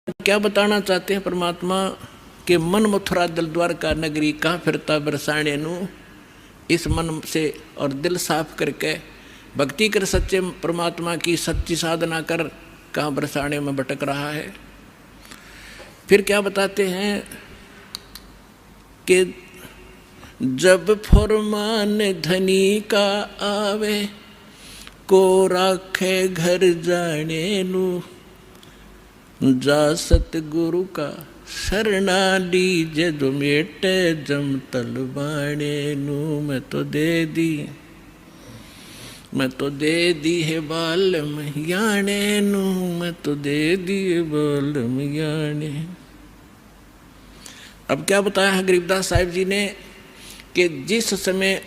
क्या बताना चाहते हैं परमात्मा के मन मथुरा दिल द्वारका नगरी कहाँ फिरता बरसाने नू। इस मन से और दिल साफ करके भक्ति कर सच्चे परमात्मा की सच्ची साधना कर कहाँ बरसाने में भटक रहा है। फिर क्या बताते हैं कि जब फरमान धनी का आवे को राखे घर जाने नू। जा सतगुरु का शरणा लीजे जो मेटे जम तलवाने नू। मैं तो दे दी है बालम याने नू। मैं तो दे दी है बालम याने। अब क्या बताया है गरीबदास साहिब जी ने कि जिस समय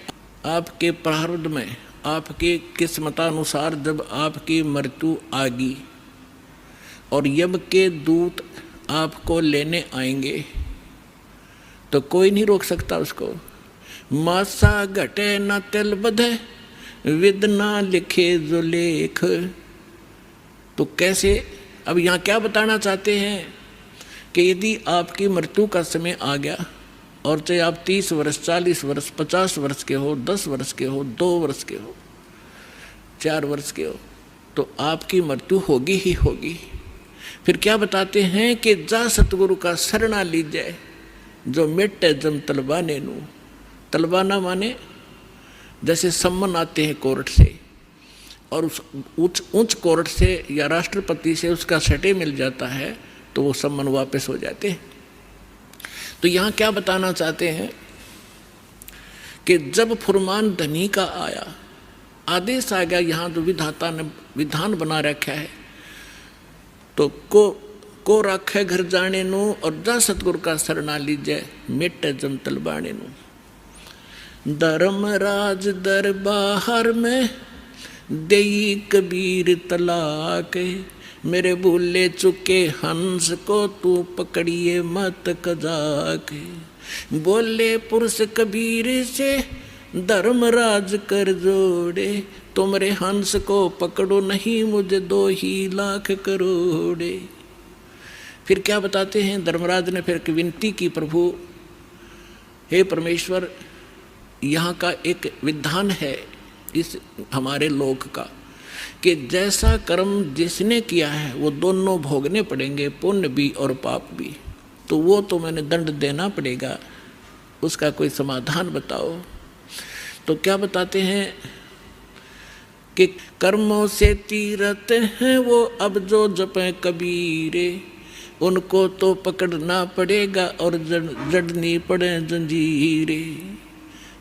आपके प्रारब्ध में आपकी किस्मतानुसार जब आपकी मृत्यु आ गई और यम के दूत आपको लेने आएंगे तो कोई नहीं रोक सकता उसको। मासा घटे न तिल बधे विद ना लिखे जो लेख। तो कैसे, अब यहाँ क्या बताना चाहते हैं कि यदि आपकी मृत्यु का समय आ गया और चाहे आप 30 वर्ष 40 वर्ष 50 वर्ष के हो, 10 वर्ष के हो, 2 वर्ष के हो, 4 वर्ष के हो, तो आपकी मृत्यु होगी ही होगी। फिर क्या बताते हैं कि जा सतगुरु का शरणा लीजिए जो मिटे जम तलवाने नू। तलवाना माने जैसे सम्मन आते हैं कोर्ट से और उस उच्च कोर्ट से या राष्ट्रपति से उसका सटे मिल जाता है तो वो सम्मन वापस हो जाते हैं। तो यहाँ क्या बताना चाहते हैं कि जब फुरमान धनी का आया, आदेश आ गया, यहाँ जो विधाता ने विधान बना रखा है तो को राखे घर जाने नू और जा सतगुरु का शरणा लीजिए मिटे जम तलवाने नू। धर्मराज दरबार में देई कबीर तलाक। मेरे भूले चुके हंस को तू पकड़िए मत कजाक। बोले पुरुष कबीर से धर्मराज कर जोड़े। तुमरे हंस को पकड़ो नहीं मुझे 2 ही लाख करोड़े। फिर क्या बताते हैं, धर्मराज ने फिर विनती की, प्रभु हे परमेश्वर, यहाँ का एक विधान है इस हमारे लोक का कि जैसा कर्म जिसने किया है वो दोनों भोगने पड़ेंगे, पुण्य भी और पाप भी। तो वो तो मैंने दंड देना पड़ेगा, उसका कोई समाधान बताओ। तो क्या बताते हैं कि कर्मों से तीरथ हैं वो अब जो जपे कबीरे। उनको तो पकड़ना पड़ेगा और जड़नी पड़े जंजीरे।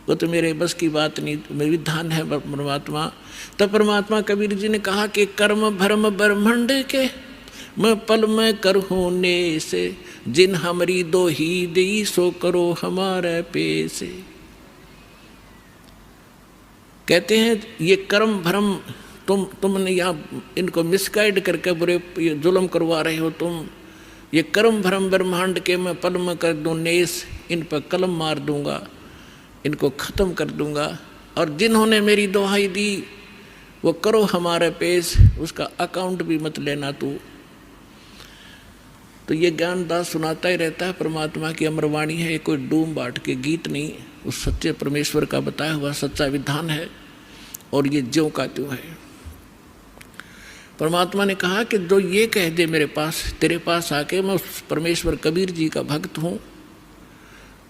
वो तो मेरे बस की बात नहीं, मेरी विधान है परमात्मा। तब परमात्मा कबीर जी ने कहा कि कर्म भरम ब्रह्मंड के मैं पल में करहूँ ने से। जिन हमारी 2 ही दी सो करो हमारे पेसे। कहते हैं ये कर्म भ्रम तुमने यहाँ इनको मिसगाइड करके बुरे जुल्म करवा रहे हो तुम। ये कर्म भ्रम ब्रह्मांड के मैं पल में कर दूँ नेस, इन पर कलम मार दूंगा, इनको ख़त्म कर दूंगा। और जिन्होंने मेरी दुहाई दी वो करो हमारे पेश, उसका अकाउंट भी मत लेना तू। तो ये ज्ञानदास सुनाता ही रहता है, परमात्मा की अमरवाणी है, ये कोई डूम बाट के गीत नहीं, उस सच्चे परमेश्वर का बताया हुआ सच्चा विधान है और ये ज्यों का त्यों है। परमात्मा ने कहा कि जो ये कह दे मेरे पास, तेरे पास आके मैं उस परमेश्वर कबीर जी का भक्त हूँ,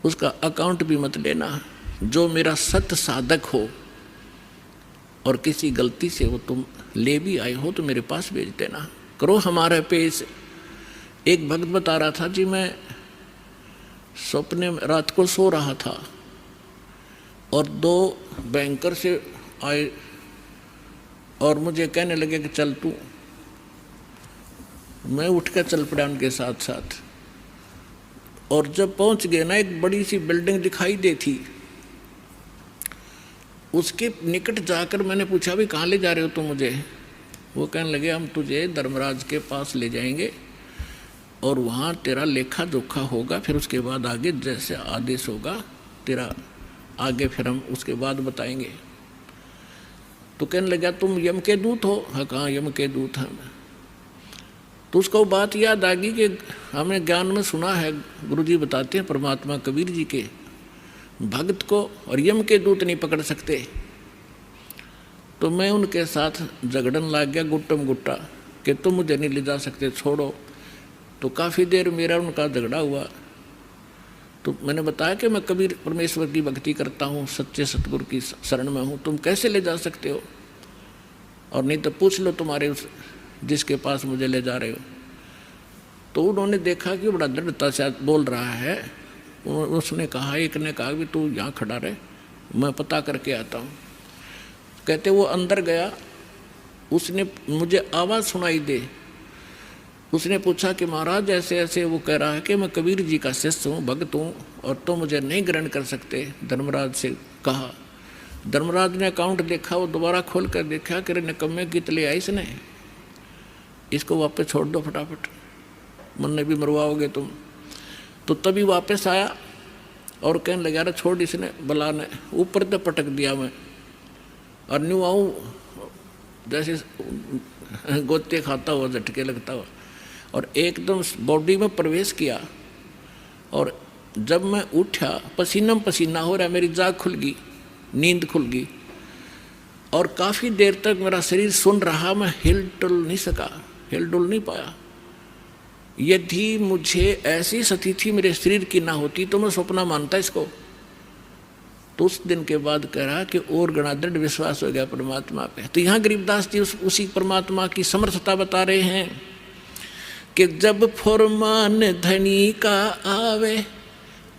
उसका अकाउंट भी मत लेना। जो मेरा सत्य साधक हो और किसी गलती से वो तुम ले भी आए हो तो मेरे पास भेज देना, करो हमारे पेश। एक भक्त बता रहा था जी, मैं सपने में रात को सो रहा था और 2 बैंकर से आए और मुझे कहने लगे कि चल तू। मैं उठ कर चल पड़ा उनके साथ साथ और जब पहुंच गए ना, एक बड़ी सी बिल्डिंग दिखाई दी थी। उसके निकट जाकर मैंने पूछा भी कहाँ ले जा रहे हो तुम मुझे। वो कहने लगे हम तुझे धर्मराज के पास ले जाएंगे और वहाँ तेरा लेखा जोखा होगा, फिर उसके बाद आगे जैसे आदेश होगा तेरा आगे फिर हम उसके बाद बताएंगे। तो कहने लगा तुम यम के दूत हो? हाँ, कहाँ यम के दूत हैं। तो उसको बात याद आ गई कि हमने ज्ञान में सुना है, गुरुजी बताते हैं परमात्मा कबीर जी के, भक्त को और यम के दूत नहीं पकड़ सकते। तो मैं उनके साथ झगड़न लग गया गुट्टम गुट्टा कि तुम मुझे नहीं ले जा सकते, छोड़ो। तो काफ़ी देर मेरा उनका झगड़ा हुआ। तो मैंने बताया कि मैं कबीर परमेश्वर की भक्ति करता हूँ, सच्चे सतगुरु की शरण में हूँ, तुम कैसे ले जा सकते हो, और नहीं तो पूछ लो तुम्हारे उस जिसके पास मुझे ले जा रहे हो। तो उन्होंने देखा कि बड़ा दृढ़ता से बोल रहा है। उसने कहा, एक ने कहा कि तू यहाँ खड़ा रहे, मैं पता करके आता हूँ। कहते वो अंदर गया, उसने मुझे आवाज़ सुनाई दे। उसने पूछा कि महाराज ऐसे ऐसे, वो कह रहा है कि मैं कबीर जी का शिष्य हूँ, भक्त हूँ, और तो मुझे नहीं ग्रहण कर सकते। धर्मराज से कहा। धर्मराज ने अकाउंट देखा, वो दोबारा खोल कर देखा कि निकम्मे गीत ले आई इसने, इसको वापस छोड़ दो फटाफट, मन भी मरवाओगे तुम। तो तभी वापस आया और कहने लगा, अरे छोड़, इसने बला ने ऊपर तो पटक दिया मैं, और न्यू आऊँ जैसे गोते खाता हुआ, झटके लगता हुआ, और एकदम बॉडी में प्रवेश किया। और जब मैं उठा, पसीना पसीना हो रहा, मेरी जाग खुल गई, नींद खुल गई, और काफ़ी देर तक मेरा शरीर सुन रहा, मैं हिल डुल नहीं पाया। यदि मुझे ऐसी स्थिति मेरे शरीर की ना होती तो मैं सपना मानता इसको। तो उस दिन के बाद कह रहा कि और गणा दृढ़ विश्वास हो गया परमात्मा पे। तो यहाँ गरीबदास जी उसी परमात्मा की समर्थता बता रहे हैं कि जब फरमान धनी का आवे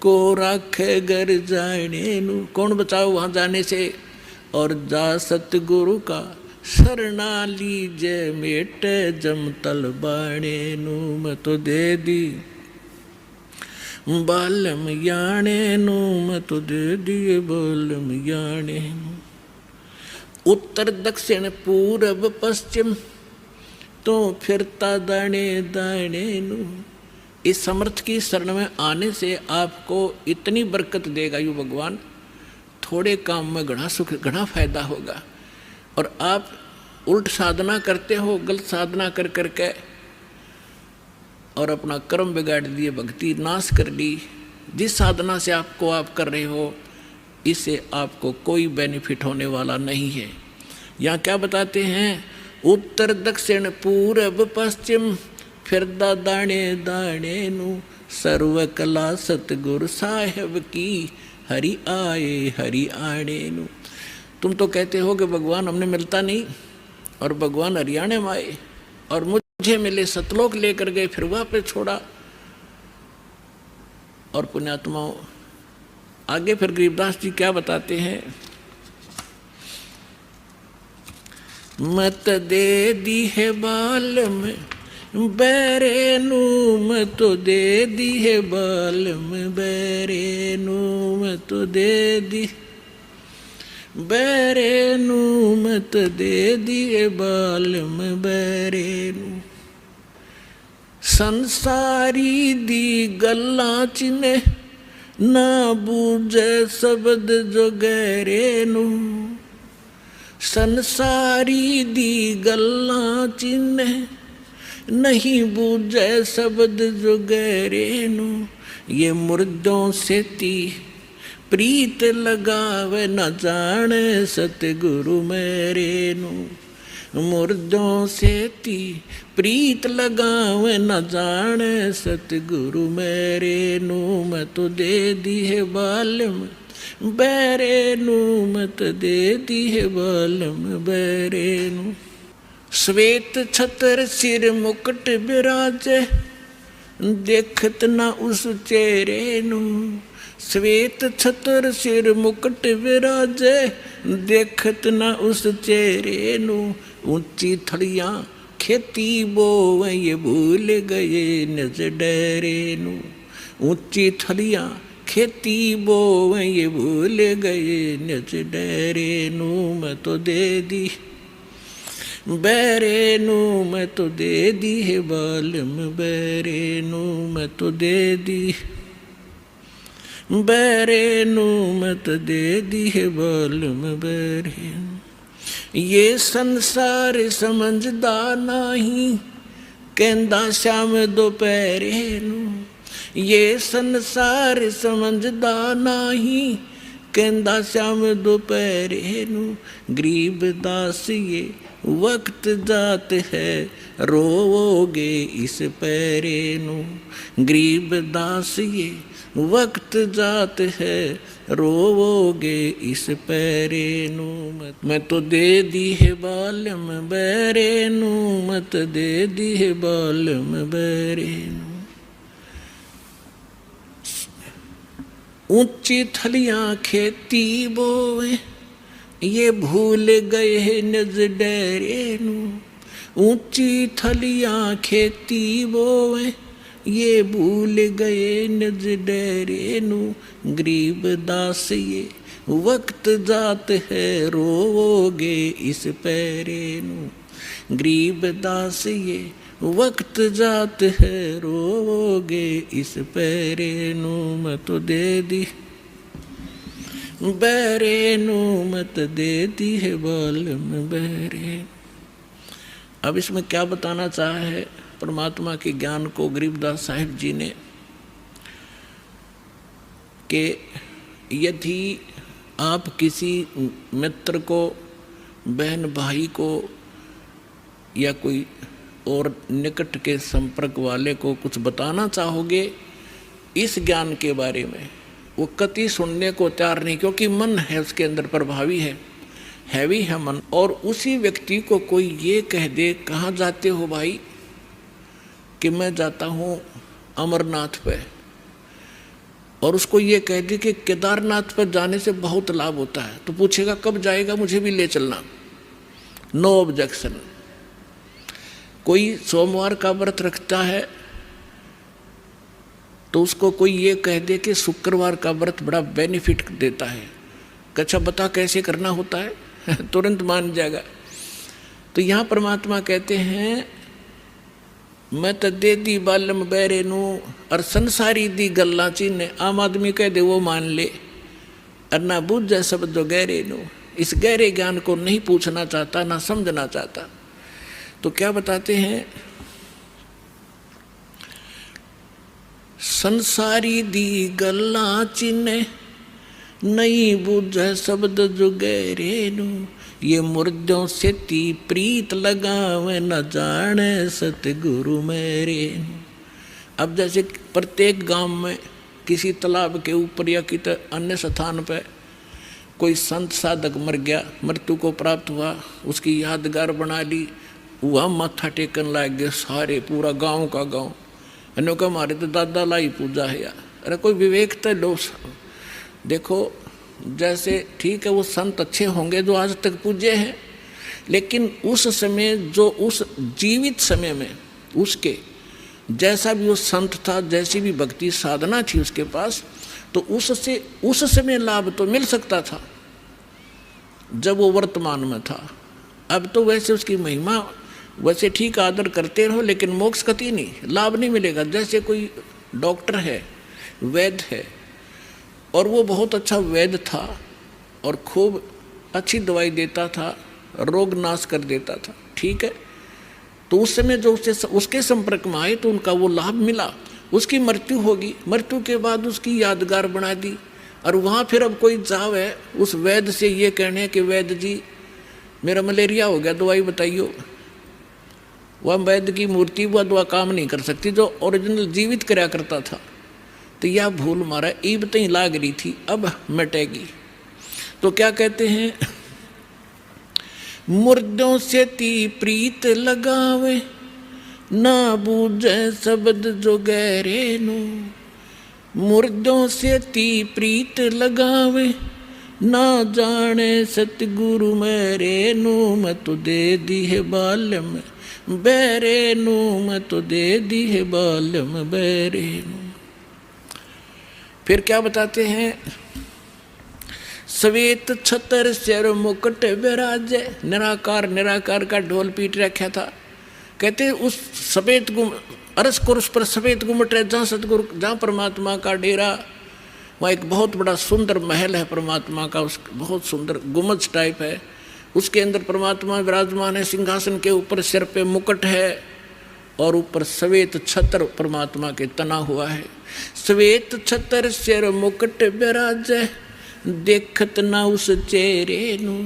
को राखे घर जाने नु, कौन बचाओ वहाँ जाने से, और जा सतगुरु का शरणा लीजे मेटे जमतल बाणे नु, मैं तो दे दी बालम याने नु, मैं तो दे दिए बालम याने नु। उत्तर दक्षिण पूरब पश्चिम तो फिरता दाने दाने नु। इस समर्थ की शरण में आने से आपको इतनी बरकत देगा यू भगवान, थोड़े काम में घना सुख, घना फायदा होगा। और आप उल्ट साधना करते हो, गलत साधना कर करके, और अपना कर्म बिगाड़ दिए, भक्ति नाश कर ली। जिस साधना से आप कर रहे हो, इससे आपको कोई बेनिफिट होने वाला नहीं है। यहाँ क्या बताते हैं, उत्तर दक्षिण पूरब पश्चिम फिरदा दाने दाने नु, सर्व कला सतगुरु साहेब की हरि आए हरि आने नु। तुम तो कहते हो कि भगवान हमने मिलता नहीं, और भगवान हरियाणे में आए और मुझे मिले, सतलोक लेकर गए, फिर वापस छोड़ा। और पुण्यात्माओं आगे फिर गरीबदास जी क्या बताते हैं, मत दे दी है बाल में बैरे नू, मैं तो दे दी है बाल में बैरे नू, मैं तो दे दी बैरे नू, मैं तो दे दिए बाल में बैरे नू। संसारी दी गल्ला चिने ना बूझे शब्द जो गहरे नू, संसारी दी गल्ला चिने नहीं बूझे शब्द जो गहरे नू। ये मुर्दों से ती प्रीत लगावे न जाने सतगुरु मेरे नू, मुर्दों से ती प्रीत लगावे न जाने सतगुरु मेरे नू, मैं तो दे दी है बालम बैरे नू, मैं तो दे दी है बालम बैरे नू। श्वेत छतर सिर मुकुट विराजे देखत न उस चेहरे नू, श्वेत छतर सिर मुकुट विराजे देखत न उस चेहरे नू। ऊंची थड़ियाँ खेती बोवे ये भूल गए निज डेरे नू, ऊंची थड़ियाँ खेती बोवे ये भूल गए निज डेरे नू, मैं तो दे दी बैरे नू, मैं तो दे दी है बालम बैरे नू, मैं तो दे दी बैरे नू, मैं तो दे दी है बालम बैरे नू। ये संसार समझदा नहीं कहंदा श्याम दोपहरे नू, ये संसार समझदा नाही। कहंदा श्याम दोपहरे नू, गरीब दास ये वक्त जात है, रोवोगे इस पैरे नू। गरीब दास ये वक्त जात है, रोवोगे इस पैरे नू। मैं तो दे दी है बालम बैरे नू, मत दे दी है बालम बैरे नू। ऊंची थलियां खेती बोवे, ये भूल गए हैं नज डेरे नू। ऊंची थलियां खेती बोवे, ये भूल गए नज डेरे नू। गरीब दास ये वक्त जात है, रोवोगे इस पैरे नू। गरीब दास ये वक्त जात है, रोवोगे इस पैरे नू। मैं तो दे दी बैरे नू, मत दे दी है बालम बैरे। अब इसमें क्या बताना चाहा है परमात्मा के ज्ञान को गरीबदास साहिब जी ने, कि यदि आप किसी मित्र को, बहन भाई को, या कोई और निकट के संपर्क वाले को कुछ बताना चाहोगे इस ज्ञान के बारे में, वो कति सुनने को तैयार नहीं, क्योंकि मन है उसके अंदर प्रभावी है भी है मन। और उसी व्यक्ति को कोई ये कह दे, कहाँ जाते हो भाई, कि मैं जाता हूँ अमरनाथ पे, और उसको ये कह दे कि केदारनाथ पर जाने से बहुत लाभ होता है, तो पूछेगा कब जाएगा, मुझे भी ले चलना। No objection. कोई सोमवार का व्रत रखता है तो उसको कोई ये कह दे कि शुक्रवार का व्रत बड़ा बेनिफिट देता है, अच्छा बता कैसे करना होता है, तुरंत मान जाएगा। तो यहाँ परमात्मा कहते हैं मैं तो दे दी बालम बैरे नू, और संसारी दी गल्ला चीने। आम आदमी कह दे वो मान ले, और ना बूझे शब्द जो गहरे नू, इस गहरे ज्ञान को नहीं पूछना चाहता, ना समझना चाहता। तो क्या बताते हैं, संसारी दी गल्ला चिन्ह नहीं बूझे शब्द जो गहरे नू। ये मुर्दों से ती प्रीत लगावे न जाने सतगुरु मेरे। अब जैसे प्रत्येक गांव में किसी तालाब के ऊपर या किसी अन्य स्थान पर कोई संत साधक मर गया, मृत्यु को प्राप्त हुआ, उसकी यादगार बना ली, वह माथा टेकन लाग गए सारे, पूरा गांव का गांव। अन्यों का हमारे तो दादा लाई पूजा है यार। अरे कोई विवेक तो लो। देखो जैसे ठीक है वो संत अच्छे होंगे जो आज तक पूजे हैं, लेकिन उस समय जो उस जीवित समय में उसके जैसा भी वो संत था, जैसी भी भक्ति साधना थी उसके पास, तो उससे उस समय लाभ तो मिल सकता था जब वो वर्तमान में था। अब तो वैसे उसकी महिमा वैसे ठीक आदर करते रहो, लेकिन मोक्ष कति नहीं, लाभ नहीं मिलेगा। जैसे कोई डॉक्टर है, वैद्य है, और वो बहुत अच्छा वैद्य था और खूब अच्छी दवाई देता था, रोग नाश कर देता था, ठीक है। तो उस समय जो उसके संपर्क में आए तो उनका वो लाभ मिला। उसकी मृत्यु होगी, मृत्यु के बाद उसकी यादगार बना दी, और वहाँ फिर अब कोई जावे उस वैद्य से ये कहने कि वैद्य जी मेरा मलेरिया हो गया, दवाई बताइयो। वह वैद्य की मूर्ति वह दवा काम नहीं कर सकती जो ओरिजिनल जीवित कराया करता था। तो यह भूल मारा ईब तई लाग रही थी, अब मिटेगी। तो क्या कहते हैं, मुर्दों से ती प्रीत लगावे ना बूझे शब्द जो गहरे नो। मुर्दों से ती प्रीत लगावे ना जाने सतगुरु मेरे नो। मैं तो दे दी है बालम बैरे नो, मैं तो दे दी है बालम बैरे नो। फिर क्या बताते हैं, श्वेत छतर सिर मुकुट विराजे। निराकार निराकार का ढोल पीट रखा था। कहते उस सफेद अरस कुर्स पर सफेद गुम्मट है, जहाँ सतगुरु, जहाँ परमात्मा का डेरा, वहाँ एक बहुत बड़ा सुंदर महल है परमात्मा का, उस बहुत सुंदर गुम्बज टाइप है। उसके अंदर परमात्मा विराजमान है, सिंहासन के ऊपर सिर पे मुकुट है, और ऊपर श्वेत छत्र परमात्मा के तना हुआ है। श्वेत छत्र सिर मुकुट बिराजे, देखत ना उस चेहरे नू।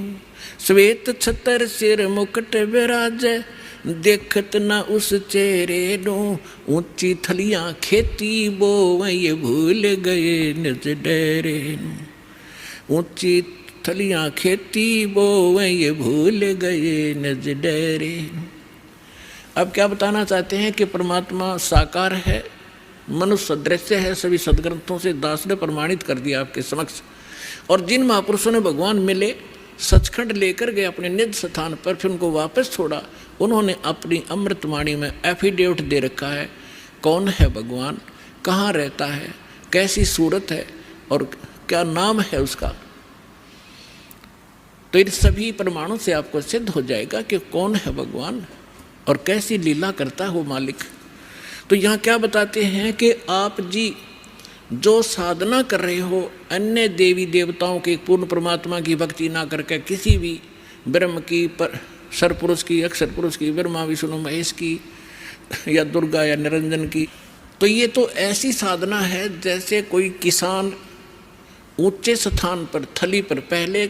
श्वेत छत्र सिर मुकुट बिराजे, देखत ना उस चेहरे नू। ऊंची थलियां खेती बोवे, भूल गए निज डेरे नू। ऊंची थलियां खेती बोवे, भूल गए निज डेरे नू। अब क्या बताना चाहते हैं कि परमात्मा साकार है, मनुष्य सदृश्य है। सभी सदग्रंथों से दास ने प्रमाणित कर दिया आपके समक्ष। और जिन महापुरुषों ने भगवान मिले, सचखंड लेकर गए अपने निज स्थान पर, फिर उनको वापस छोड़ा, उन्होंने अपनी अमृतवाणी में एफिडेविट दे रखा है कौन है भगवान, कहाँ रहता है, कैसी सूरत है और क्या नाम है उसका। तो इन सभी प्रमाणों से आपको सिद्ध हो जाएगा कि कौन है भगवान और कैसी लीला करता हो मालिक। तो यहाँ क्या बताते हैं कि आप जी जो साधना कर रहे हो, अन्य देवी देवताओं के पूर्ण परमात्मा की भक्ति ना करके किसी भी ब्रह्म की, पर सरपुरुष की, अक्षर पुरुष की, ब्रह्मा विष्णु महेश की, या दुर्गा या निरंजन की, तो ये तो ऐसी साधना है जैसे कोई किसान ऊंचे स्थान पर, थली पर, पहले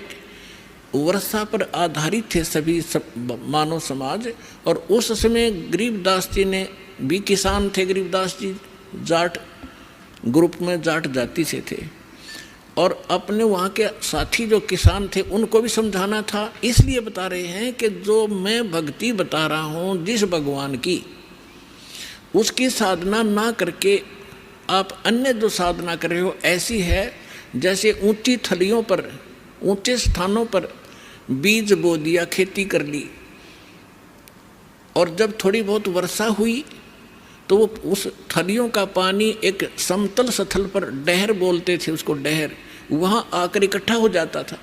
वर्षा पर आधारित थे सभी मानव समाज। और उस समय गरीबदास जी ने भी किसान थे। गरीबदास जी जाट ग्रुप में, जाट जाति से थे, और अपने वहाँ के साथी जो किसान थे उनको भी समझाना था। इसलिए बता रहे हैं कि जो मैं भक्ति बता रहा हूँ जिस भगवान की, उसकी साधना ना करके आप अन्य जो साधना कर रहे हो ऐसी है जैसे ऊंची थलियों पर, ऊंचे स्थानों पर बीज बो दिया, खेती कर ली, और जब थोड़ी बहुत वर्षा हुई तो वो उस थलियों का पानी एक समतल स्थल पर, डहर बोलते थे उसको, डहर, वहाँ आकर इकट्ठा हो जाता था।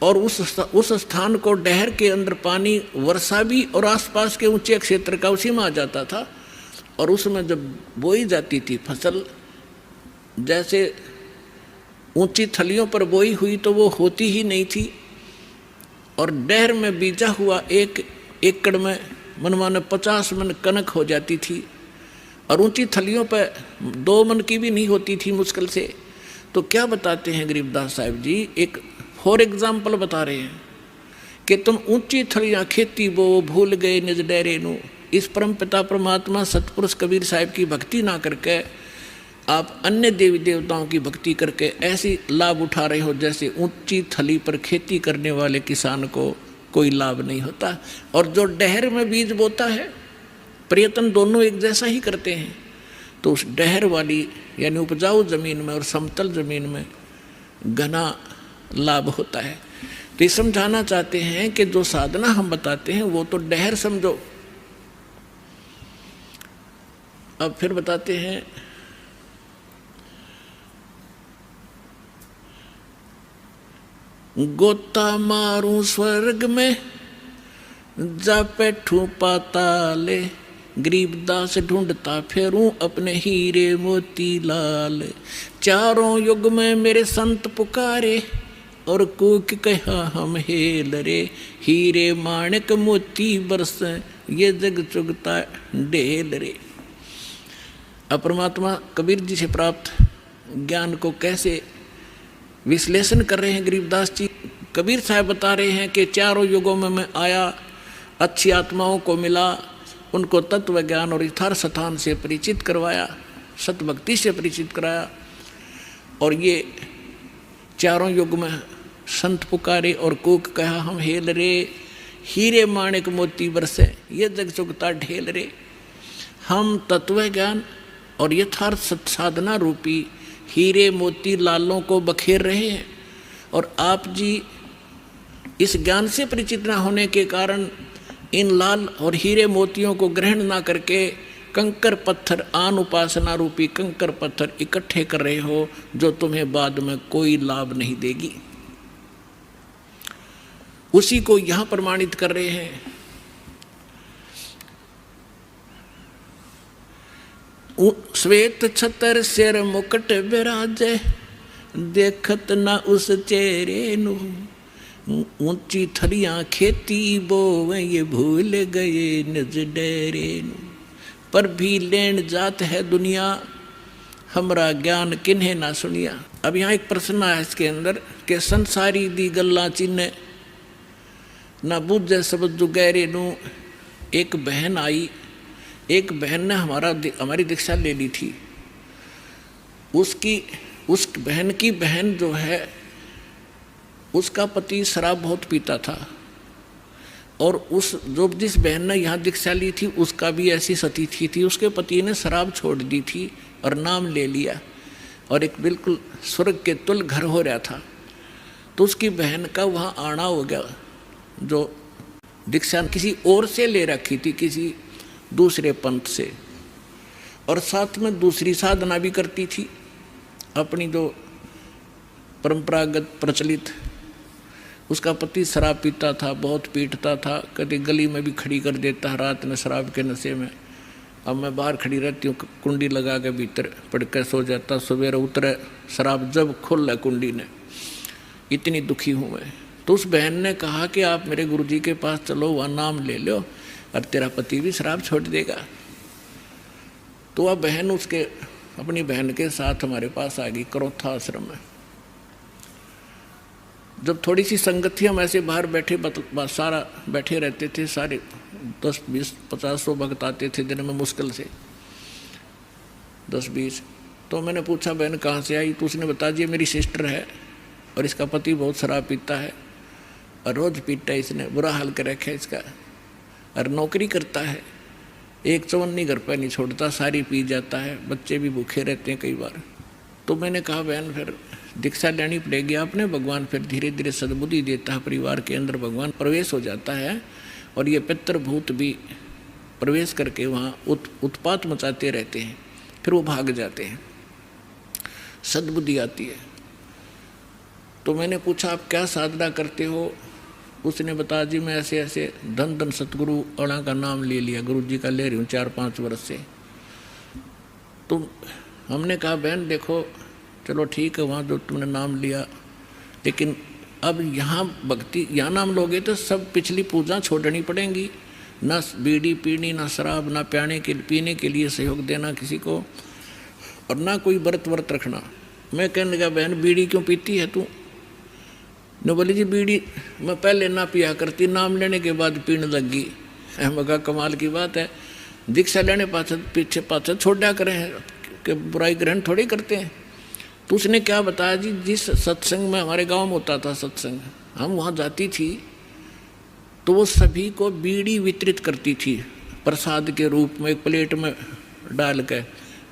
और उस स्थान को, डहर के अंदर पानी वर्षा भी और आसपास के ऊंचे क्षेत्र का उसी में आ जाता था। और उसमें जब बोई जाती थी फसल, जैसे ऊंची थलियों पर बोई हुई तो वो होती ही नहीं थी, और डहर में बीजा हुआ 1 एकड़ में मनमाने 50 मन कनक हो जाती थी, और ऊंची थलियों पर 2 मन की भी नहीं होती थी मुश्किल से। तो क्या बताते हैं गरीबदास साहिब जी, एक फॉर एग्जाम्पल बता रहे हैं कि तुम ऊंची थलियां खेती बो, भूल गए निज डेरे नू। इस परम पिता परमात्मा सतपुरुष कबीर साहिब की भक्ति ना करके आप अन्य देवी देवताओं की भक्ति करके ऐसी लाभ उठा रहे हो जैसे ऊंची थली पर खेती करने वाले किसान को कोई लाभ नहीं होता। और जो डहर में बीज बोता है, प्रयत्न दोनों एक जैसा ही करते हैं, तो उस डहर वाली यानी उपजाऊ ज़मीन में और समतल ज़मीन में घना लाभ होता है। तो ये समझाना चाहते हैं कि जो साधना हम बताते हैं वो तो डहर समझो। अब फिर बताते हैं, गोता मारूं स्वर्ग में, जा बैठूं पाताले, गरीबदास ढूंढता फेरूं अपने हीरे मोती लाल। चारों युग में मेरे संत पुकारे, और कूक कहा हम हेल रे, हीरे माणिक मोती बरस, ये जग चुगता ढेल रे। अब परमात्मा कबीर जी से प्राप्त ज्ञान को कैसे विश्लेषण कर रहे हैं गरीबदास जी। कबीर साहब बता रहे हैं कि चारों युगों में मैं आया, अच्छी आत्माओं को मिला, उनको तत्व ज्ञान और यथार्थ स्थान से परिचित करवाया, सतभक्ति से परिचित कराया, और ये चारों युग में संत पुकारे और कूक कहा हम हेल रे, हीरे माणिक मोती बरसे, ये जग चुगता ढेल रे। हम तत्व ज्ञान और यथार्थ साधना रूपी हीरे मोती लालों को बखेर रहे हैं, और आप जी इस ज्ञान से परिचित ना होने के कारण इन लाल और हीरे मोतियों को ग्रहण ना करके कंकर पत्थर, आन उपासना रूपी कंकर पत्थर इकट्ठे कर रहे हो, जो तुम्हें बाद में कोई लाभ नहीं देगी। उसी को यहाँ प्रमाणित कर रहे हैं। श्वेत छतर सिर मुकुट बिराजे, देखत ना उस चेहरे नू। ऊंची थलियां खेती बोवे, ये भूल गए निज डेरे नू। पर भी लेन जात है दुनिया, हमरा ज्ञान किन्हें ना सुनिया। अब यहाँ एक प्रश्न आया इसके अंदर कि संसारी दी गल्ला चिन्ह ना बुझे सब जो गहरे नू। एक बहन आई, एक बहन ने हमारी दीक्षा ले ली थी। उस बहन की बहन जो है उसका पति शराब बहुत पीता था, और जिस बहन ने यहाँ दीक्षा ली थी उसका भी ऐसी स्थिति थी। उसके पति ने शराब छोड़ दी थी और नाम ले लिया, और एक बिल्कुल स्वर्ग के तुल घर हो रहा था। तो उसकी बहन का वहाँ आना हो गया, जो दीक्षा किसी और से ले रखी थी, किसी दूसरे पंथ से, और साथ में दूसरी साधना भी करती थी अपनी जो परंपरागत प्रचलित। उसका पति शराब पीता था, बहुत पीटता था, कभी गली में भी खड़ी कर देता है रात में शराब के नशे में। अब मैं बाहर खड़ी रहती हूँ, कुंडी लगा के भीतर पड़ कर सो जाता, सवेरे उतरे शराब जब खुल कुंडी ने। इतनी दुखी हूँ मैं। तो उस बहन ने कहा कि आप मेरे गुरुजी के पास चलो, वहाँ नाम ले लो और तेरा पति भी शराब छोड़ देगा। तो वह बहन अपनी बहन के साथ हमारे पास आ गई करोथा आश्रम में। जब थोड़ी सी संगत थी, हम ऐसे बाहर बैठे सारा बैठे रहते थे, सारे 10, 20, 50, 100 भक्त आते थे दिन में, मुश्किल से 10, 20। तो मैंने पूछा बहन कहाँ से आई? तो उसने बता दिया मेरी सिस्टर है, और इसका पति बहुत शराब पीता है, और रोज़ पीता है, इसने बुरा हाल कर रखा है इसका, और नौकरी करता है, एक चवन्नी घर पर नहीं छोड़ता, सारी पी जाता है, बच्चे भी भूखे रहते हैं कई बार। तो मैंने कहा बहन फिर दीक्षा लेनी पड़ेगी आपने, भगवान फिर धीरे धीरे सद्बुद्धि देता है, परिवार के अंदर भगवान प्रवेश हो जाता है, और ये पितृभूत भी प्रवेश करके वहाँ उत्पात मचाते रहते हैं, फिर वो भाग जाते हैं, सद्बुद्धि आती है। तो मैंने पूछा आप क्या साधना करते हो? उसने बताया जी मैं ऐसे ऐसे धन धन सतगुरु अणा का नाम ले लिया, गुरु जी का ले रही हूँ 4-5 वर्ष से। तो हमने कहा बहन देखो चलो ठीक है, वहाँ जो तुमने नाम लिया, लेकिन अब यहाँ भक्ति, यहाँ नाम लोगे तो सब पिछली पूजा छोड़नी पड़ेंगी, ना बीड़ी पीनी, ना शराब, ना पीने के लिए सहयोग देना किसी को, और ना कोई व्रत रखना। मैं कहने लगा बहन बीड़ी क्यों पीती है तू? न बोली जी बीड़ी मैं पहले ना पिया करती, नाम लेने के बाद पीने लग गई। मैं कहा कमाल की बात है, दीक्षा लेने पीछे पाछे छोड़ा करें कि बुराई ग्रहण थोड़ी करते हैं। तो उसने क्या बताया जी, जिस सत्संग में हमारे गांव में होता था सत्संग, हम वहाँ जाती थी तो वो सभी को बीड़ी वितरित करती थी प्रसाद के रूप में, एक प्लेट में डाल के,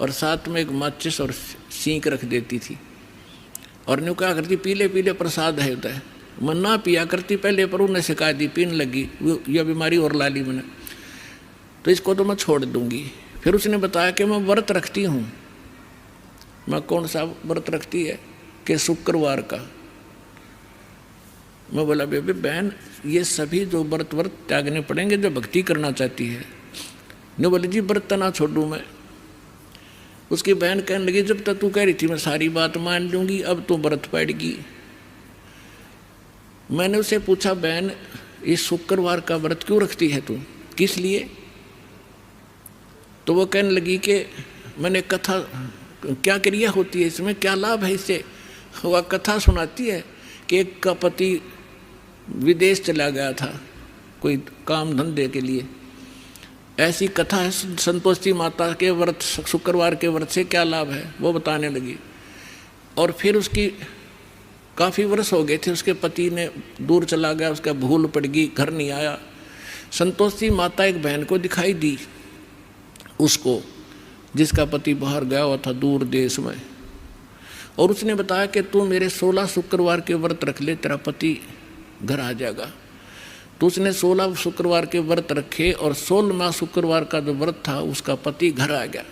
और साथ में एक माचिस और सींक रख देती थी, और न्यू क्या करती पीले पीले प्रसाद है होता है। मैं ना पिया करती पहले, पर उन्हें शिकायत दी, पीने लगी, यह बीमारी और ला ली मैंने, तो इसको तो मैं छोड़ दूंगी। फिर उसने बताया कि मैं व्रत रखती हूँ। मैं कौन सा व्रत रखती है? कि शुक्रवार का। मैं बोला बेबी बहन ये सभी जो व्रत त्यागने पड़ेंगे जो भक्ति करना चाहती है। ने बोले जी व्रत ना छोड़ूँ मैं। उसकी बहन कहने लगी जब तक तू कह रही थी मैं सारी बात मान लूँगी, अब तो व्रत पड़ेगी। मैंने उसे पूछा बहन इस शुक्रवार का व्रत क्यों रखती है तू, किस लिए? तो वो कहने लगी कि मैंने कथा, क्या क्रिया होती है इसमें, क्या लाभ है इससे? वह कथा सुनाती है कि एक का पति विदेश चला गया था कोई काम धंधे के लिए, ऐसी कथा है। संतोषी माता के व्रत, शुक्रवार के व्रत से क्या लाभ है वो बताने लगी। और फिर उसकी काफ़ी वर्ष हो गए थे, उसके पति ने दूर चला गया, उसका भूल पड़ गई, घर नहीं आया। संतोषी माता एक बहन को दिखाई दी उसको, जिसका पति बाहर गया हुआ था दूर देश में, और उसने बताया कि तू मेरे 16 शुक्रवार के व्रत रख ले, तेरा पति घर आ जाएगा। तो उसने 16 शुक्रवार के व्रत रखे, और 16वां शुक्रवार का जो व्रत था उसका पति घर आ गया,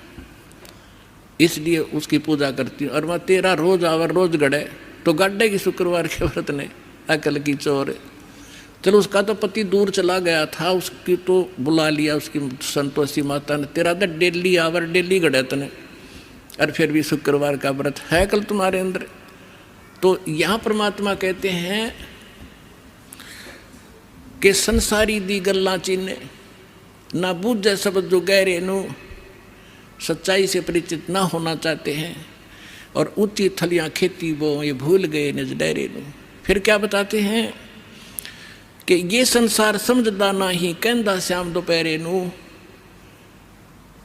इसलिए उसकी पूजा करती हूँ। और मैं तेरा रोज आवर रोज गड़े, तो गाड्डे की शुक्रवार के व्रत ने अकल की चोर। चलो उसका तो पति दूर चला गया था, उसकी तो बुला लिया उसकी संतोषी माता ने, तेरा तो डेली आवर डेली गड़े तने, और फिर भी शुक्रवार का व्रत है कल तुम्हारे अंदर। तो यहाँ परमात्मा कहते हैं कि संसारी दी गल्ला चीने ना बूझे सब जो गहरे नू, सच्चाई से परिचित ना होना चाहते हैं और ऊंची थलियां खेती वो ये भूल गए निज डेरे नू। फिर क्या बताते हैं कि ये संसार समझदा नहीं कहंदा श्याम दोपहरे नू।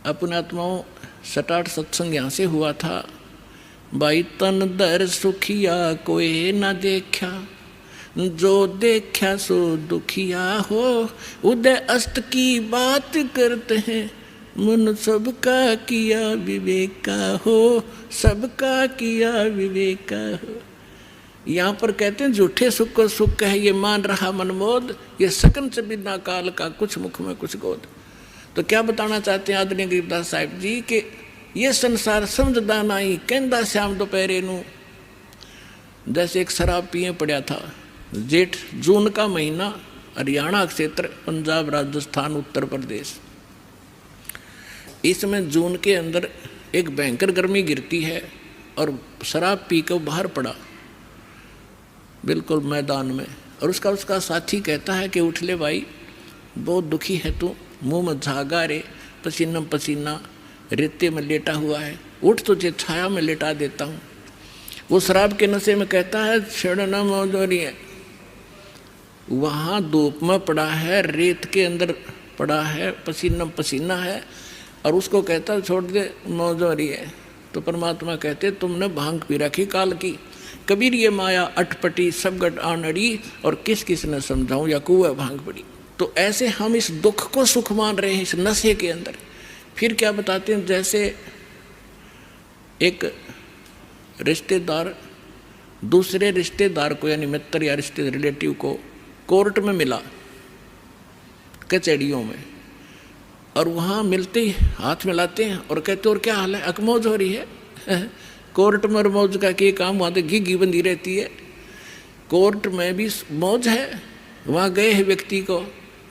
अपने आत्माओं सटाट सत्संग यहाँ से हुआ था। भाई तन दर सुखिया कोई ना देखा, जो देखा सो दुखिया हो। उदय अस्त की बात करते हैं, मन सबका किया विवेका हो, सबका किया विवेका हो। यहाँ पर कहते हैं झूठे सुख को सुख है ये मान रहा मनमोद, ये सकन से बिना काल का कुछ मुख में कुछ गोद। तो क्या बताना चाहते हैं आदरणीय गरीबदास साहिब जी कि ये संसार समझदा नहीं कहंदा श्याम दोपहरे नू। जैसे एक शराब पिए पड़ा था, जेठ जून का महीना, हरियाणा क्षेत्र, पंजाब, राजस्थान, उत्तर प्रदेश। इसमें जून के अंदर एक भयंकर गर्मी गिरती है और शराब पी कर बाहर पड़ा बिल्कुल मैदान में। और उसका साथी कहता है कि उठ ले भाई, बहुत दुखी है तू, मुंह में झागा रे, पसीना पसीना, रेते में लेटा हुआ है, उठ तुझे छाया में लेटा देता हूँ। वो शराब के नशे में कहता है छेड़ना मौज हो रही है। वहाँ धूप में पड़ा है, रेत के अंदर पड़ा है, पसीना पसीना है, और उसको कहता छोड़ दे मौज हो रही है। तो परमात्मा कहते तुमने भांग पी रखी काल की, कबीर ये माया अटपटी सब गट आनड़ी, और किस किस ने समझाऊं या कुआ भांग पड़ी। तो ऐसे हम इस दुख को सुख मान रहे हैं इस नशे के अंदर। फिर क्या बताते हैं, जैसे एक रिश्तेदार दूसरे रिश्तेदार को यानी मित्र या रिश्ते रिलेटिव को कोर्ट में मिला, कचहरियों में, और वहाँ मिलते ही हाथ मिलाते हैं और कहते और क्या हाल है, अकमौज हो रही है। कोर्ट में मौज का क्या काम, वहाँ तो घी बंधी रहती है। कोर्ट में भी मौज है, वहाँ गए हैं व्यक्ति को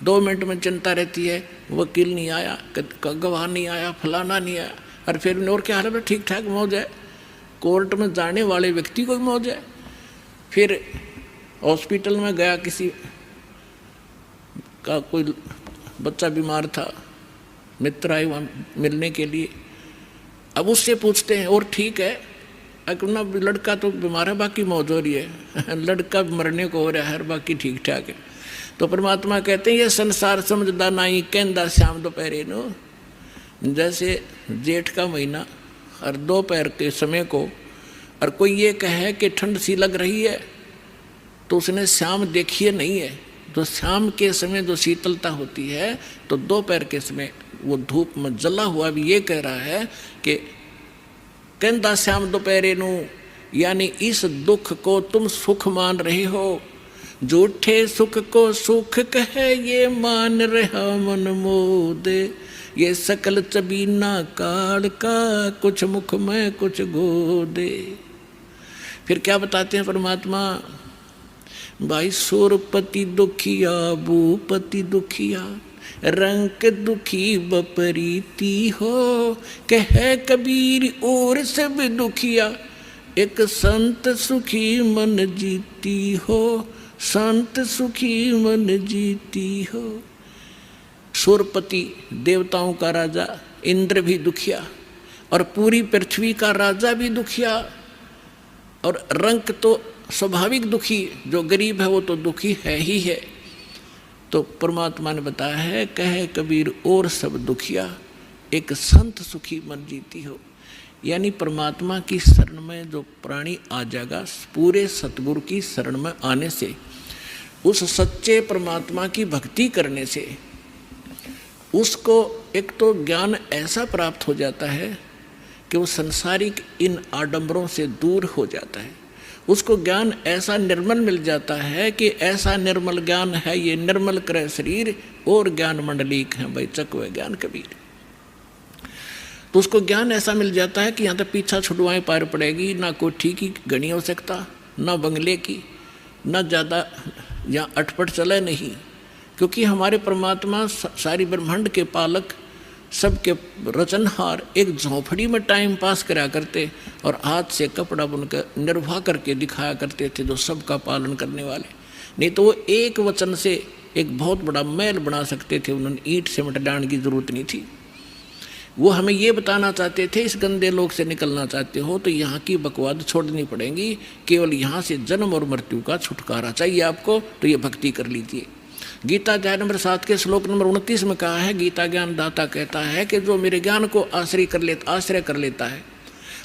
2 मिनट में चिंता रहती है, वकील नहीं आया, गवाह नहीं आया, फलाना नहीं आया, और फिर और क्या हाल है, ठीक ठाक मौज है। कोर्ट में जाने वाले व्यक्ति को भी मौज है। फिर हॉस्पिटल में गया, किसी का कोई बच्चा बीमार था, मित्र आए वहाँ मिलने के लिए। अब उससे पूछते हैं और ठीक है, अपना लड़का तो बीमार है, बाकी मौज हो रही है। लड़का मरने को हो रहा है, बाकी ठीक ठाक है। तो परमात्मा कहते हैं ये संसार समझदा नहीं कहंदा श्याम दोपहरे नो। जैसे जेठ का महीना और दोपहर के समय को, और कोई ये कहे कि ठंड सी लग रही है, तो उसने शाम देखी नहीं है। तो शाम के समय जो शीतलता होती है, तो दोपहर के समय वो धूप में जला हुआ भी ये कह रहा है कि कहंदा श्याम दोपहरे नू, यानी इस दुख को तुम सुख मान रहे हो। झूठे सुख को सुख कहे ये मान रहा मन मोद, ये सकल चबीना काल का कुछ मुख में कुछ गोदे। फिर क्या बताते हैं परमात्मा, भाई सुरपति दुखिया भूपति दुखिया, रंग दुखी बपरीती हो, कह कबीर और सब दुखिया, एक संत सुखी मन जीती हो, संत सुखी मन जीती हो। सुरपति देवताओं का राजा इंद्र भी दुखिया, और पूरी पृथ्वी का राजा भी दुखिया, और रंक तो स्वाभाविक दुखी, जो गरीब है वो तो दुखी है ही है। तो परमात्मा ने बताया है, कहे कबीर और सब दुखिया, एक संत सुखी मन जीती हो। यानी परमात्मा की शरण में जो प्राणी आ जाएगा, पूरे सतगुरु की शरण में आने से, उस सच्चे परमात्मा की भक्ति करने से, उसको एक तो ज्ञान ऐसा प्राप्त हो जाता है कि वो संसारिक इन आडंबरों से दूर हो जाता है। उसको ज्ञान ऐसा निर्मल मिल जाता है कि ऐसा निर्मल ज्ञान है, ये निर्मल करे शरीर और ज्ञान मंडलीक है भाई चकवे ज्ञान कबीर। तो उसको ज्ञान ऐसा मिल जाता है कि यहाँ तक पीछा छुड़वाएं पार पड़ेगी, ना कोठी की गणी हो सकता, ना बंगले की, ना ज़्यादा यहाँ अटपट चले नहीं, क्योंकि हमारे परमात्मा सारी ब्रह्मांड के पालक, सबके रचनहार, एक झोंपड़ी में टाइम पास करा करते और हाथ से कपड़ा बुनकर निर्वाह करके दिखाया करते थे, जो सबका पालन करने वाले। नहीं तो वो एक वचन से एक बहुत बड़ा महल बना सकते थे, उन्होंने ईंट सीमेंट डालने की जरूरत नहीं थी। वो हमें ये बताना चाहते थे, इस गंदे लोक से निकलना चाहते हो तो यहाँ की बकवाद छोड़नी पड़ेगी, केवल यहाँ से जन्म और मृत्यु का छुटकारा चाहिए आपको, तो ये भक्ति कर लीजिए। गीता अध्याय नंबर 7 के श्लोक नंबर 29 में कहा है, गीता ज्ञान दाता कहता है कि जो मेरे ज्ञान को आश्रय कर लेता है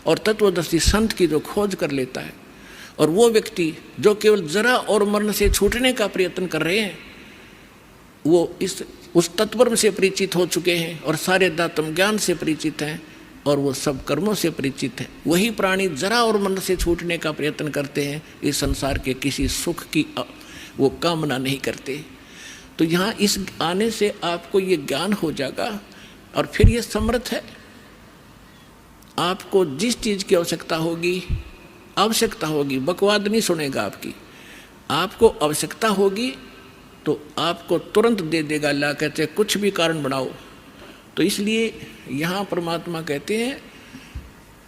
और तत्वदर्शी संत की जो खोज कर लेता है, और वो व्यक्ति जो केवल जरा और मरण से छूटने का प्रयत्न कर रहे हैं, वो उस तत्व से परिचित हो चुके हैं और सारे दातम ज्ञान से परिचित हैं और वो सब कर्मों से परिचित हैं, वही प्राणी जरा और मरण से छूटने का प्रयत्न करते हैं, इस संसार के किसी सुख की वो कामना नहीं करते। तो यहाँ इस आने से आपको ये ज्ञान हो जाएगा और फिर ये समर्थ है। आपको जिस चीज़ की आवश्यकता होगी, बकवाद नहीं सुनेगा आपकी, आपको आवश्यकता होगी तो आपको तुरंत दे देगा, ला कहते कुछ भी कारण बनाओ। तो इसलिए यहाँ परमात्मा कहते हैं,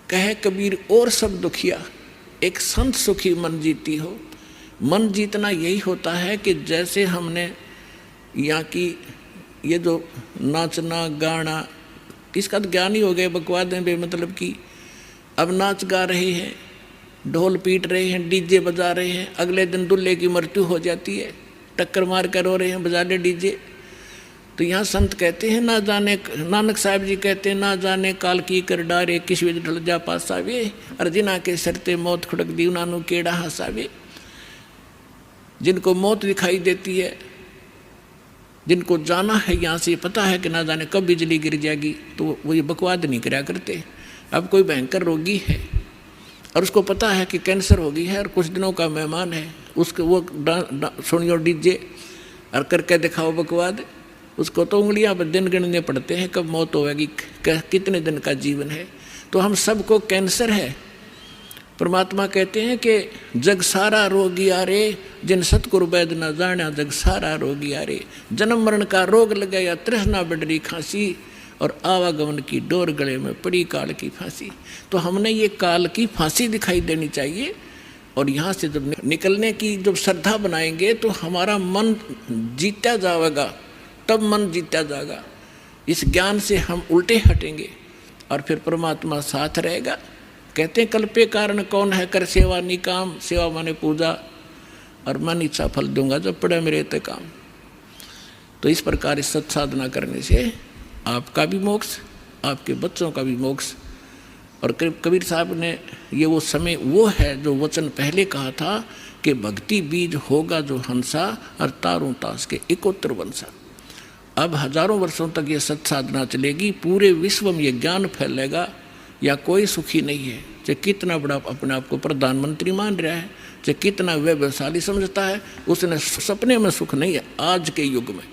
कहे कबीर और सब दुखिया एक संत सुखी मन जीती हो। मन जीतना यही होता है कि जैसे हमने यहाँ की ये जो नाचना गाना, इसका तो ज्ञान ही हो गया, बकवादें बेमतलब की। अब नाच गा रहे हैं, ढोल पीट रहे हैं, डीजे बजा रहे हैं, अगले दिन दूल्हे की मृत्यु हो जाती है, टक्कर मार कर रो रहे हैं, बजा ले डीजे। तो यहाँ संत कहते हैं, ना जाने, नानक साहब जी कहते हैं, ना जाने काल की कर डारे किस विध ढल जा पासावे, अर्जिना के सरते मौत खुड़क दी उनानु केड़ा हंसावे। जिनको मौत दिखाई देती है, जिनको जाना है यहाँ से, पता है कि ना जाने कब बिजली गिर जाएगी, तो वो ये बकवाद नहीं कराया करते। अब कोई भयंकर रोगी है और उसको पता है कि कैंसर हो गई है और कुछ दिनों का मेहमान है, उसके वो सुनियो डीजे और करके दिखाओ बकवाद, उसको तो उंगलियां पर दिन गिनने पड़ते हैं कब मौत होगी, कितने दिन का जीवन है। तो हम सबको कैंसर है। परमात्मा कहते हैं कि जग सारा रोगी आरे, जिन सतगुरु वैद न जाना, जग सारा रोगी आरे। जन्म मरण का रोग लगा या तृष्णा बढ़ी खांसी, और आवागमन की डोर गले में पड़ी काल की फांसी। तो हमने ये काल की फांसी दिखाई देनी चाहिए, और यहाँ से जब निकलने की जब श्रद्धा बनाएंगे तो हमारा मन जीता जाएगा, तब मन जीता जाएगा। इस ज्ञान से हम उल्टे हटेंगे और फिर परमात्मा साथ रहेगा। कहते हैं कल्पे कारण कौन है, कर सेवा निकाम, सेवा माने पूजा, और मन इच्छा फल दूंगा जब पड़े मेरे ते काम। तो इस प्रकार इस सत्साधना करने से आपका भी मोक्ष, आपके बच्चों का भी मोक्ष। और कबीर साहब ने ये वो समय वो है जो वचन पहले कहा था कि भक्ति बीज होगा जो हंसा, और तारों तास के इकोत्र वंशा। अब हजारों वर्षों तक ये सत्साधना चलेगी, पूरे विश्व में ये ज्ञान फैलेगा। या कोई सुखी नहीं है, चाहे कितना बड़ा अपने आप को प्रधानमंत्री मान रहा है, चाहे कितना वैभवशाली समझता है, उसने सपने में सुख नहीं है आज के युग में।